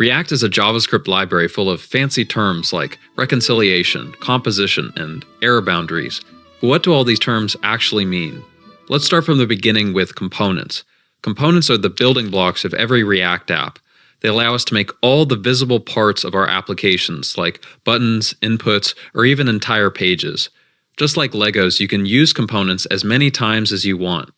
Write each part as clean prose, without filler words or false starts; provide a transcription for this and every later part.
React is a JavaScript library full of fancy terms like reconciliation, composition, and error boundaries. But what do all these terms actually mean? Let's start from the beginning with components. Components are the building blocks of every React app. They allow us to make all the visible parts of our applications, like buttons, inputs, or even entire pages. Just like Legos, you can use components as many times as you want.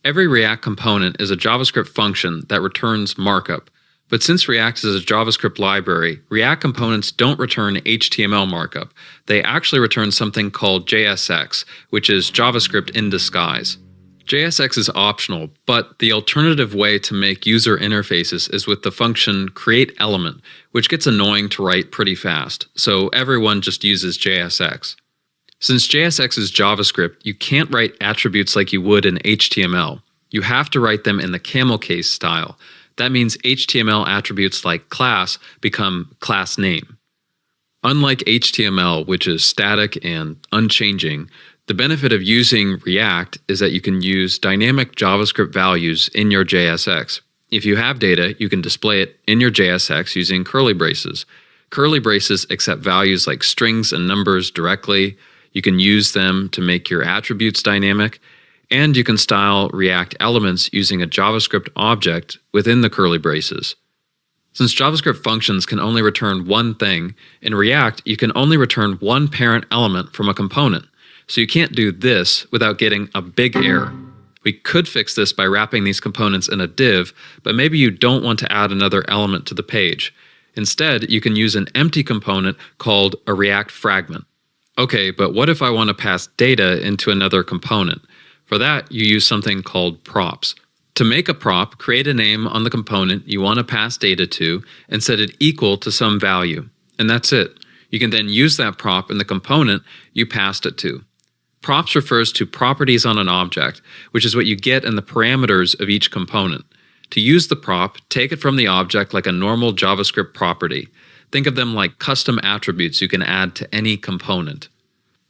Every React component is a JavaScript function that returns markup. But since React is a JavaScript library, React components don't return HTML markup. They actually return something called JSX, which is JavaScript in disguise. JSX is optional, but the alternative way to make user interfaces is with the function createElement, which gets annoying to write pretty fast, so everyone just uses JSX. Since JSX is JavaScript, you can't write attributes like you would in HTML. You have to write them in the camel case style. That means HTML attributes like class become class name. Unlike HTML, which is static and unchanging, the benefit of using React is that you can use dynamic JavaScript values in your JSX. If you have data, you can display it in your JSX using curly braces. Curly braces accept values like strings and numbers directly. You can use them to make your attributes dynamic, and you can style React elements using a JavaScript object within the curly braces. Since JavaScript functions can only return one thing, in React you can only return one parent element from a component, so you can't do this without getting a big error. We could fix this by wrapping these components in a div, but maybe you don't want to add another element to the page. Instead, you can use an empty component called a React fragment. Okay, but what if I want to pass data into another component? For that, you use something called props. To make a prop, create a name on the component you want to pass data to and set it equal to some value. And that's it. You can then use that prop in the component you passed it to. Props refers to properties on an object, which is what you get in the parameters of each component. To use the prop, take it from the object like a normal JavaScript property. Think of them like custom attributes you can add to any component.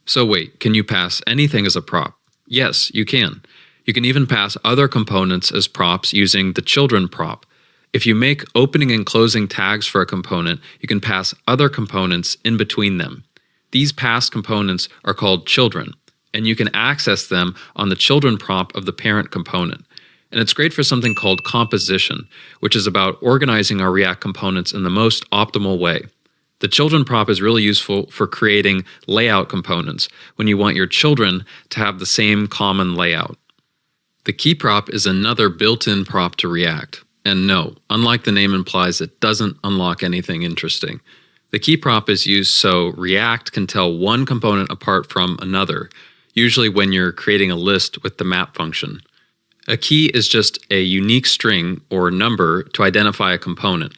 So wait, can you pass anything as a prop? Yes, you can. You can even pass other components as props using the children prop. If you make opening and closing tags for a component, you can pass other components in between them. These passed components are called children, and you can access them on the children prop of the parent component. And it's great for something called composition, which is about organizing our React components in the most optimal way. The children prop is really useful for creating layout components when you want your children to have the same common layout. The key prop is another built-in prop to React. And no, unlike the name implies, it doesn't unlock anything interesting. The key prop is used so React can tell one component apart from another, usually when you're creating a list with the map function. A key is just a unique string or number to identify a component.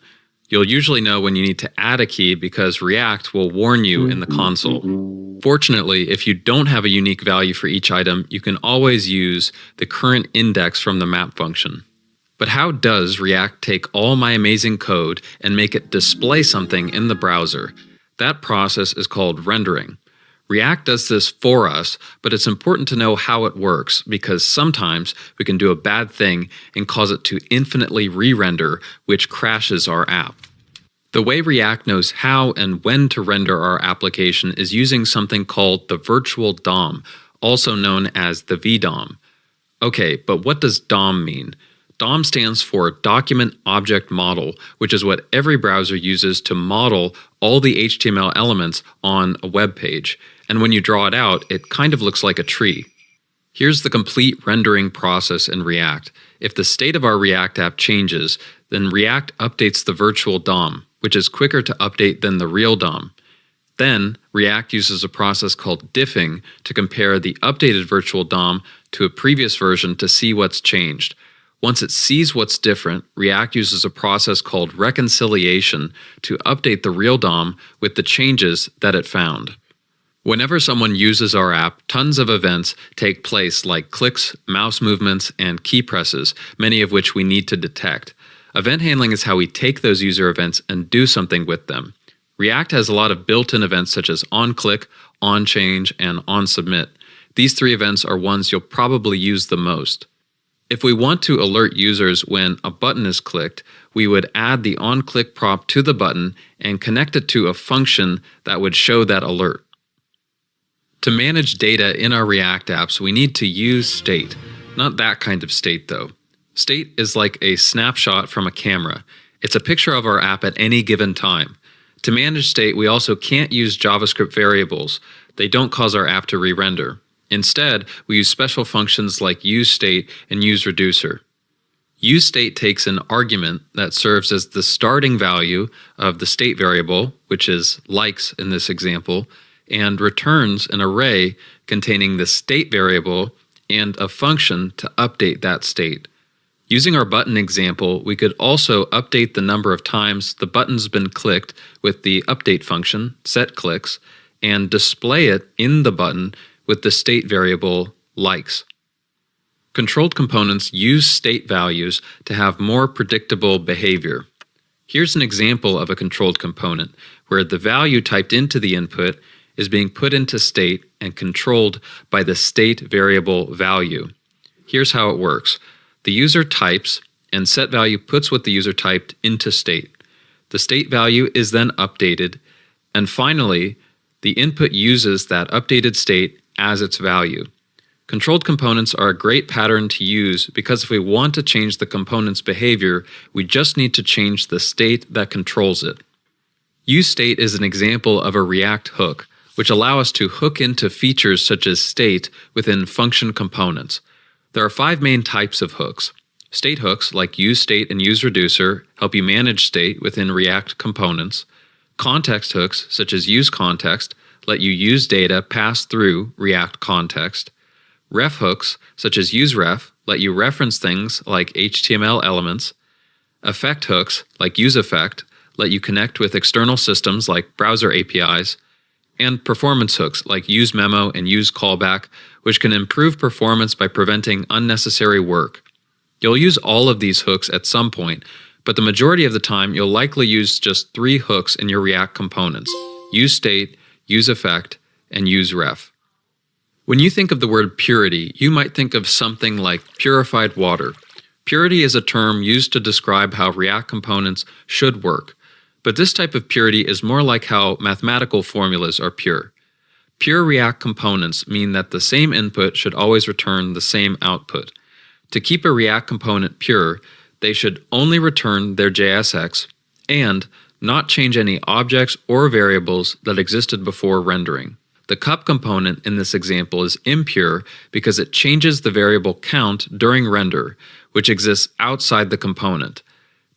You'll usually know when you need to add a key because React will warn you in the console. Fortunately, if you don't have a unique value for each item, you can always use the current index from the map function. But how does React take all my amazing code and make it display something in the browser? That process is called rendering. React does this for us, but it's important to know how it works because sometimes we can do a bad thing and cause it to infinitely re-render, which crashes our app. The way React knows how and when to render our application is using something called the virtual DOM, also known as the VDOM. Okay, but what does DOM mean? DOM stands for Document Object Model, which is what every browser uses to model all the HTML elements on a web page. And when you draw it out, it kind of looks like a tree. Here's the complete rendering process in React. If the state of our React app changes, then React updates the virtual DOM, which is quicker to update than the real DOM. Then, React uses a process called diffing to compare the updated virtual DOM to a previous version to see what's changed. Once it sees what's different, React uses a process called reconciliation to update the real DOM with the changes that it found. Whenever someone uses our app, tons of events take place like clicks, mouse movements, and key presses, many of which we need to detect. Event handling is how we take those user events and do something with them. React has a lot of built-in events such as onClick, onChange, and onSubmit. These three events are ones you'll probably use the most. If we want to alert users when a button is clicked, we would add the on-click prop to the button and connect it to a function that would show that alert. To manage data in our React apps, we need to use state. Not that kind of state though. State is like a snapshot from a camera. It's a picture of our app at any given time. To manage state, we also can't use JavaScript variables. They don't cause our app to re-render. Instead, we use special functions like useState and useReducer. useState takes an argument that serves as the starting value of the state variable, which is likes in this example, and returns an array containing the state variable and a function to update that state. Using our button example, we could also update the number of times the button's been clicked with the update function, setClicks, and display it in the button with the state variable likes. Controlled components use state values to have more predictable behavior. Here's an example of a controlled component where the value typed into the input is being put into state and controlled by the state variable value. Here's how it works. The user types, and setValue puts what the user typed into state. The state value is then updated, and finally, the input uses that updated state as its value. Controlled components are a great pattern to use because if we want to change the component's behavior, we just need to change the state that controls it. useState is an example of a React hook, which allow us to hook into features such as state within function components. There are 5 main types of hooks. State hooks like useState and useReducer help you manage state within React components. Context hooks such as useContext let you use data pass through React context. Ref hooks such as useRef let you reference things like HTML elements. Effect hooks like useEffect let you connect with external systems like browser APIs. And performance hooks like useMemo and useCallback, which can improve performance by preventing unnecessary work. You'll use all of these hooks at some point, but the majority of the time you'll likely use just 3 hooks in your React components: useState, useEffect, and useRef. When you think of the word purity, you might think of something like purified water. Purity is a term used to describe how React components should work. But this type of purity is more like how mathematical formulas are pure. Pure React components mean that the same input should always return the same output. To keep a React component pure, they should only return their JSX and not change any objects or variables that existed before rendering. The cup component in this example is impure because it changes the variable count during render, which exists outside the component.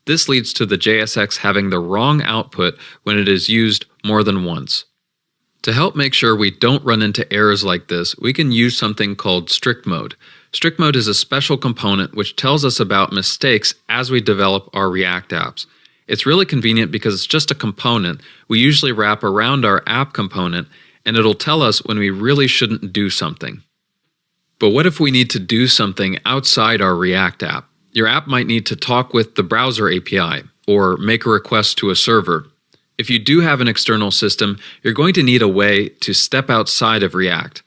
This leads to the JSX having the wrong output when it is used more than once. To help make sure we don't run into errors like this, we can use something called strict mode. Strict mode is a special component which tells us about mistakes as we develop our React apps. It's really convenient because it's just a component we usually wrap around our app component, and it'll tell us when we really shouldn't do something. But what if we need to do something outside our React app? Your app might need to talk with the browser API or make a request to a server. If you do have an external system, you're going to need a way to step outside of React.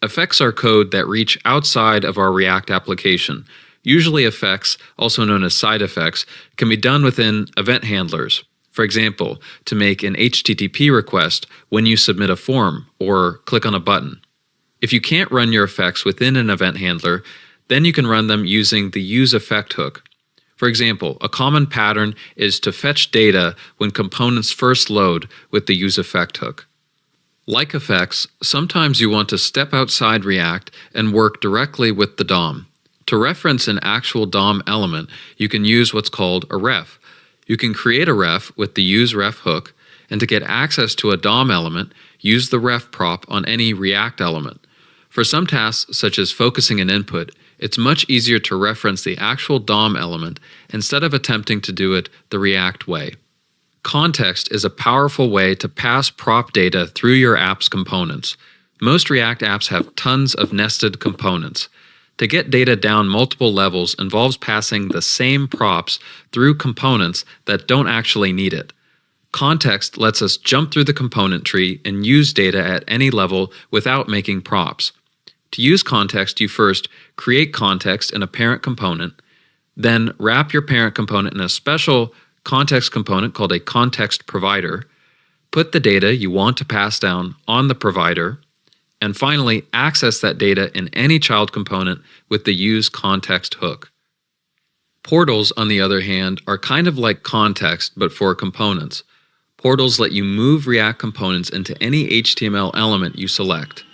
Effects are code that reach outside of our React application. Usually effects, also known as side effects, can be done within event handlers. For example, to make an HTTP request when you submit a form or click on a button. If you can't run your effects within an event handler, then you can run them using the useEffect hook. For example, a common pattern is to fetch data when components first load with the useEffect hook. Like effects, sometimes you want to step outside React and work directly with the DOM. To reference an actual DOM element, you can use what's called a ref. You can create a ref with the useRef hook, and to get access to a DOM element, use the ref prop on any React element. For some tasks, such as focusing an input, it's much easier to reference the actual DOM element instead of attempting to do it the React way. Context is a powerful way to pass prop data through your app's components. Most React apps have tons of nested components. To get data down multiple levels involves passing the same props through components that don't actually need it. Context lets us jump through the component tree and use data at any level without making props. To use context, you first create context in a parent component, Then wrap your parent component in a special context component called a context provider. Put the data you want to pass down on the provider, and finally access that data in any child component with the useContext hook. Portals, on the other hand, are kind of like context but for components. Portals let you move React components into any HTML element you select.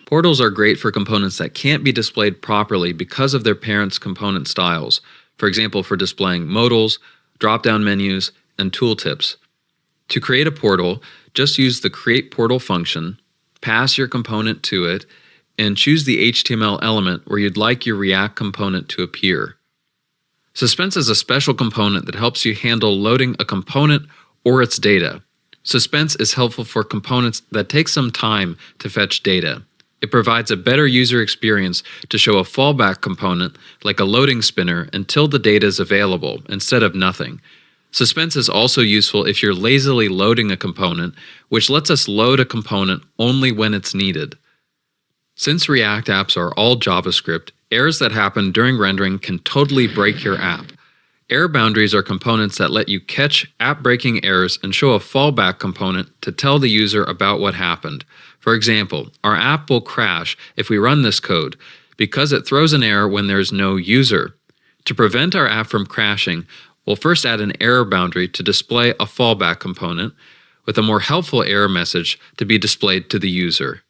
Portals are great for components that can't be displayed properly because of their parent's component styles, for example for displaying modals, drop-down menus, and tooltips. To create a portal, just use the createPortal function, pass your component to it, and choose the HTML element where you'd like your React component to appear. Suspense is a special component that helps you handle loading a component or its data. Suspense is helpful for components that take some time to fetch data. It provides a better user experience to show a fallback component like a loading spinner until the data is available instead of nothing. Suspense is also useful if you're lazily loading a component, which lets us load a component only when it's needed. Since React apps are all JavaScript, errors that happen during rendering can totally break your app. Error boundaries are components that let you catch app-breaking errors and show a fallback component to tell the user about what happened. For example, our app will crash if we run this code because it throws an error when there's no user. To prevent our app from crashing, we'll first add an error boundary to display a fallback component with a more helpful error message to be displayed to the user.